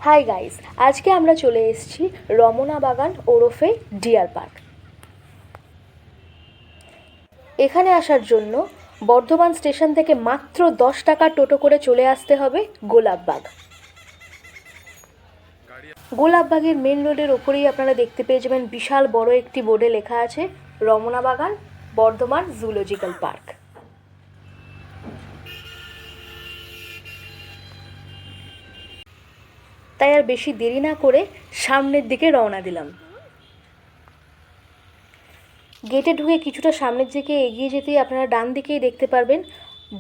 Hi guys, আজকে আমরা চলে এসেছি রমনা বাগান ওরফে ডিয়ার পার্ক। এখানে আসার জন্য বর্ধমান স্টেশন থেকে মাত্র 10 টাকা টোটো করে চলে আসতে হবে গোলাপবাগ। গোলাপবাগের মেন রোডের ওপরেই আপনারা দেখতে পেয়ে যাবেন বিশাল বড় একটি বোর্ডে লেখা আছে রমনা বাগান বর্ধমান জুলজিক্যাল পার্ক। তাই আর বেশি দেরি না করে সামনের দিকে রওনা দিলাম। গেটে ঢুকে কিছুটা সামনের দিকে এগিয়ে যেতেই আপনারা ডান দিকেই দেখতে পারবেন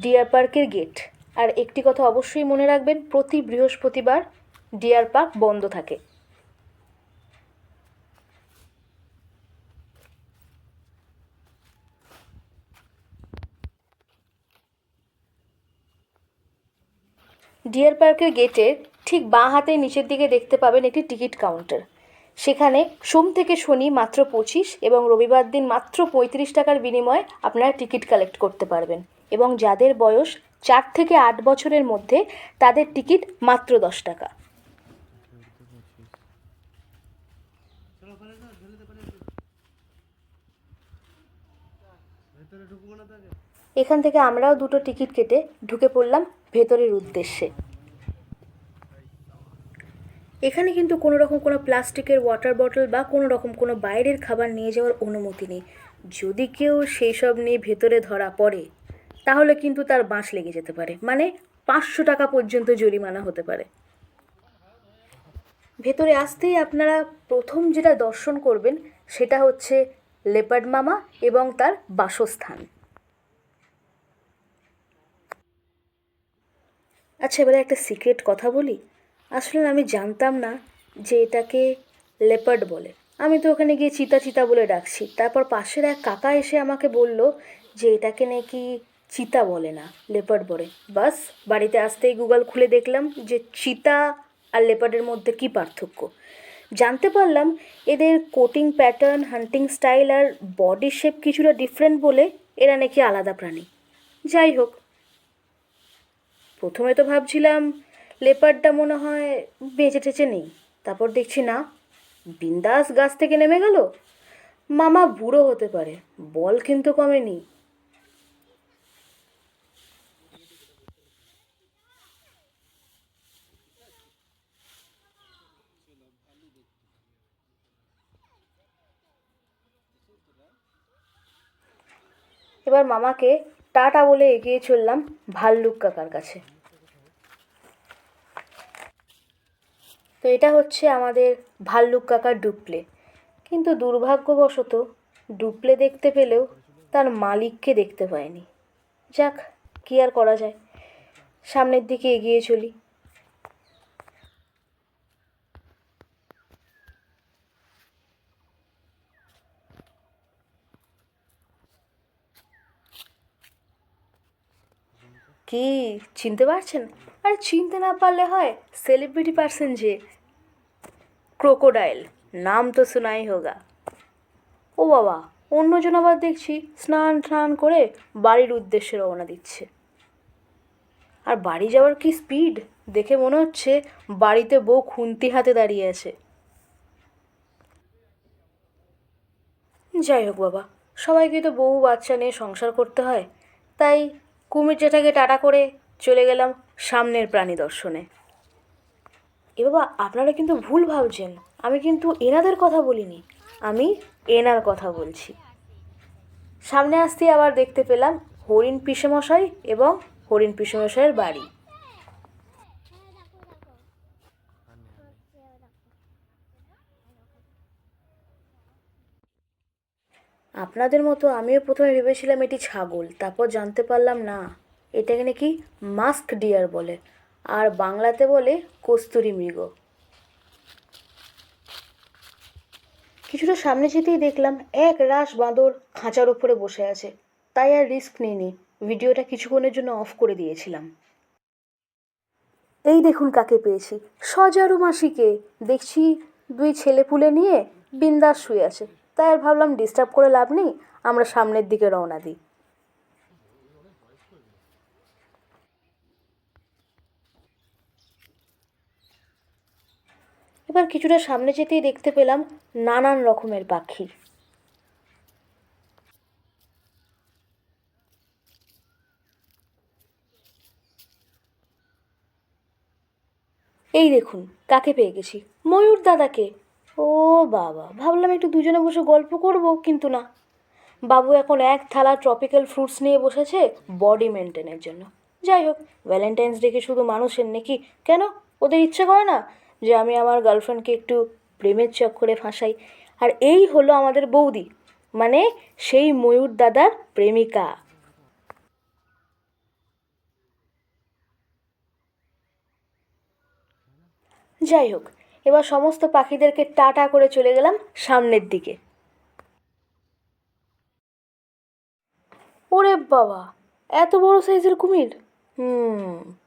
ডিয়ার পার্কের গেট। আর একটি কথা অবশ্যই মনে রাখবেন, প্রতি বৃহস্পতিবার ডিয়ার পার্ক বন্ধ থাকে। ডিয়ার পার্কের গেটের ঠিক বাঁ হাতের নিচের দিকে দেখতে পাবেন একটি টিকিট কাউন্টার। সেখানে সোম থেকে শনি মাত্র 25 এবং রবিবার দিন মাত্র 35 টাকার বিনিময়ে আপনারা টিকিট কালেক্ট করতে পারবেন। এবং যাদের বয়স 4 থেকে 8 বছরের মধ্যে তাদের টিকিট মাত্র 10 টাকা। এখান থেকে আমরাও দুটো টিকিট কেটে ঢুকে পড়লাম ভেতরের উদ্দেশ্যে। এখানে কিন্তু কোনো রকম কোনো প্লাস্টিকের ওয়াটার বটল বা কোনো রকম কোনো বাইরের খাবার নিয়ে যাওয়ার অনুমতি নেই। যদি কেউ সেই সব নিয়ে ভেতরে ধরা পড়ে তাহলে কিন্তু তার বাঁশ লেগে যেতে পারে, মানে 500 টাকা পর্যন্ত জরিমানা হতে পারে। ভেতরে আসতেই আপনারা প্রথম যেটা দর্শন করবেন সেটা হচ্ছে লেপার্ড মামা এবং তার বাসস্থান। আচ্ছা, এবারে একটা সিক্রেট কথা বলি। আসলে আমি জানতাম না যে এটাকে লেপার্ড বলে। আমি তো ওখানে গিয়ে চিতা চিতা বলে ডাকছি। তারপর পাশের এক কাকা এসে আমাকে বলল যে এটাকে নাকি চিতা বলে না, লেপার্ড বলে। বাস বাড়িতে আসতেই গুগল খুলে দেখলাম যে চিতা আর লেপার্ডের মধ্যে কী পার্থক্য। জানতে পারলাম এদের কোটিং প্যাটার্ন, হান্টিং স্টাইল আর বডি শেপ কিছুটা ডিফারেন্ট বলে এরা নাকি আলাদা প্রাণী। যাই হোক, প্রথমে তো ভাবছিলাম লেপার্ডটা মনে হয় বেঁচে টেচে নেই। তারপর দেখছি না, বিন্দাস গাছ থেকে নেমে গেল। মামা বুড়ো হতে পারে, বল কিন্তু কমেনি। এবার মামাকে টাটা বলে এগিয়ে চললাম ভাল্লুক কাকার কাছে। তো এটা হচ্ছে আমাদের ভাল্লুক কাকার ডুপ্লে। কিন্তু দুর্ভাগ্যবশত ডুপ্লে দেখতে পেলেও তার মালিককে দেখতে পায়নি। যাক, কী আর করা যায়, সামনের দিকে এগিয়ে চলি। কি চিনতে পারছেন? আর চিনতে না পারলে হয়, সেলিব্রিটি পার্সন যে, ক্রোকোডাইল, নাম তো শোনাই হোগা। ও বাবা, অন্যজন আবার দেখছি স্নান টান করে বাড়ির উদ্দেশ্যে রওনা দিচ্ছে। আর বাড়ি যাওয়ার কি স্পিড, দেখে মনে হচ্ছে বাড়িতে বউ খুন্তি হাতে দাঁড়িয়ে আছে। যাই হোক বাবা, সবাইকে তো বউ বাচ্চা নিয়ে সংসার করতে হয়। তাই কুমির জেঠাকে টাটা করে চলে গেলাম সামনের প্রাণী দর্শনে। এ বাবা, আপনারা কিন্তু ভুল ভাবছেন, আমি কিন্তু এনাদের কথা বলিনি, আমি এনার কথা বলছি। সামনে আসতেই আবার দেখতে পেলাম হরিণ পিসেমশাই এবং হরিণ পিসেমশাইয়ের বাড়ি। আপনাদের মতো আমিও প্রথমে ভেবেছিলাম এটি ছাগল, তারপর জানতে পারলাম না, এটাকে নাকি মাস্ক ডিয়ার বলে, আর বাংলাতে বলে কস্তুরী মৃগ। কিছুটা সামনে যেতেই দেখলাম এক রাশ বাঁদর খাঁচার ওপরে বসে আছে। তাই আর রিস্ক নিইনি, ভিডিওটা কিছুক্ষণের জন্য অফ করে দিয়েছিলাম। এই দেখুন কাকে পেয়েছি, সজারু মাসিকে। দেখছি দুই ছেলেপুলে নিয়ে বিন্দাস শুয়ে আছে। তাই আর ভাবলাম ডিস্টার্ব করে লাভ নেই, আমরা সামনের দিকে রওনা দিই। এবার কিছুটা সামনে যেতেই দেখতে পেলাম নানান রকমের পাখি। এই দেখুন কাকে পেয়ে গেছি, ময়ূর দাদাকে। ও বাবা, ভাবলাম একটু দুজনে বসে গল্প করব, কিন্তু না, বাবু এখন এক থালা ট্রপিক্যাল ফ্রুটস নিয়ে বসেছে বডি মেনটেনের জন্য। যাই হোক, ভ্যালেন্টাইন্স ডে কি শুধু মানুষের নাকি? কেন ওদের ইচ্ছে করে না যে আমি আমার গার্লফ্রেন্ডকে একটু প্রেমের চক্করে ফাঁসাই? আর এই হলো আমাদের বৌদি, মানে সেই ময়ূর দাদার প্রেমিকা। যাই হোক, এবার সমস্ত পাখিদেরকে টাটা করে চলে গেলাম সামনের দিকে। ওরে বাবা, এত বড় সাইজের কুমির!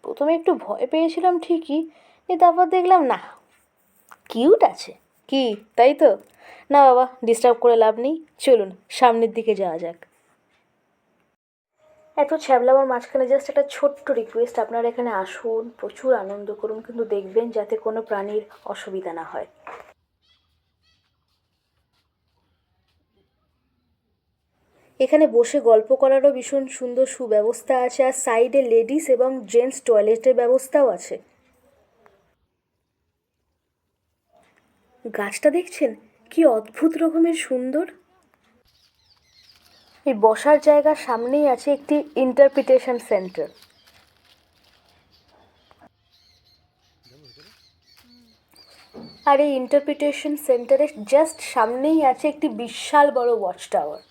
প্রথমে একটু ভয় পেয়েছিলাম ঠিকই, তারপর দেখলাম না, কিউট আছে। কি, তাই তো? না বাবা, ডিস্টার্ব করে লাভ নেই, চলুন সামনের দিকে যাওয়া যাক। এত ছ্যাবলাবার মাঝখানে জাস্ট একটা ছোট্ট রিকোয়েস্ট, আপনারা এখানে আসুন, প্রচুর আনন্দ করুন, কিন্তু দেখবেন যাতে কোনো প্রাণীর অসুবিধা না হয়। এখানে বসে গল্প করারও ভীষণ সুন্দর সুব্যবস্থা আছে, আর সাইডে লেডিস এবং জেন্টস টয়লেটের ব্যবস্থাও আছে। গাছটা দেখছেন কি অদ্ভুত রকমের সুন্দর! এই বসার জায়গার সামনেই আছে একটি ইন্টারপ্রিটেশন সেন্টার। আর এই ইন্টারপ্রিটেশন সেন্টারের জাস্ট সামনেই আছে একটি বিশাল বড় ওয়াচ টাওয়ার।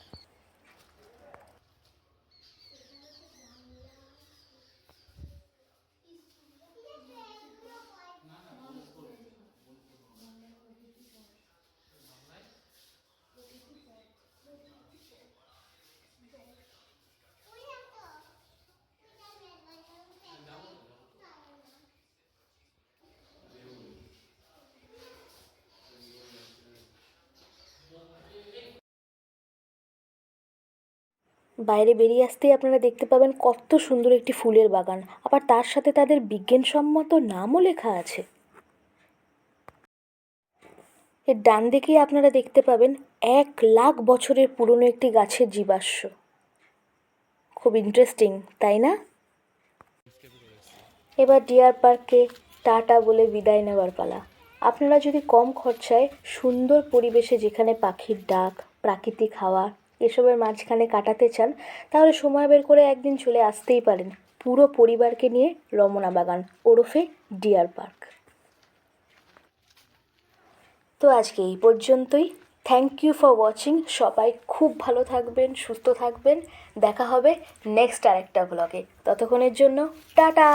বাইরে বেরিয়ে আসতেই আপনারা দেখতে পাবেন কত সুন্দর একটি ফুলের বাগান, আবার তার সাথে তাদের বিজ্ঞানসম্মত নামও লেখা আছে। এর ডান দিকেই আপনারা দেখতে পাবেন 1,00,000 বছরের পুরনো একটি গাছের জীবাশ্ম। খুব ইন্টারেস্টিং, তাই না? এবার ডিয়ার পার্ককে টাটা বলে বিদায় নেওয়ার পালা। আপনারা যদি কম খরচায় সুন্দর পরিবেশে, যেখানে পাখির ডাক, প্রাকৃতিক হাওয়া, এসবের মাঝখানে কাটাতে চান, তাহলে সময় বের করে একদিন চলে আসতেই পারেন পুরো পরিবারকে নিয়ে রমনা বাগান ওরফে ডিয়ার পার্ক। তো আজকে এই পর্যন্তই। Thank you for watching. সবাই খুব ভালো থাকবেন, সুস্থ থাকবেন। দেখা হবে নেক্সট আরেকটা ব্লগে। ততক্ষণের জন্য টাটা।